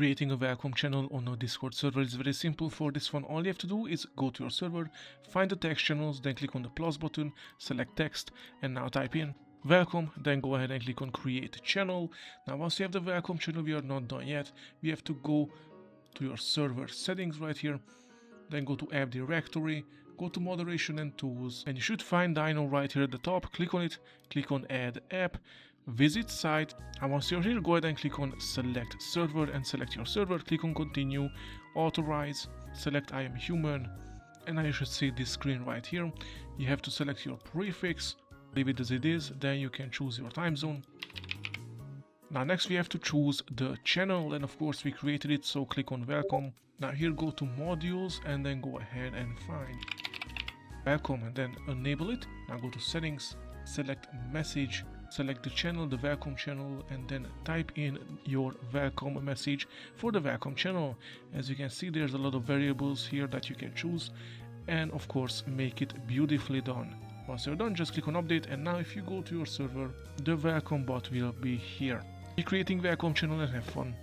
Creating a welcome channel on a Discord server is very simple. For this one, all you have to do is go to your server, find the text channels, then click on the plus button, select text, and now type in welcome, then go ahead and click on create channel. Now once you have the welcome channel, we are not done yet. We have to go to your server settings right here, then go to app directory, go to moderation and tools, and you should find Dino right here at the top. Click on it, click on add app, visit site, and once you're here, go ahead and click on select server and select your server. Click on continue, authorize, select I am human, and now you should see this screen right here. You have to select your prefix, leave it as it is, then you can choose your time zone. Now next we have to choose the channel, and of course we created it, so click on welcome. Now here go to modules and then go ahead and find welcome and then enable it. Now go to settings, select message, select the channel, the welcome channel, and then type in your welcome message for the welcome channel. As you can see, there's a lot of variables here that you can choose, and of course make it beautifully done. Once you're done, just click on update, and now if you go to your server, the welcome bot will be here. Keep creating welcome channel and have fun.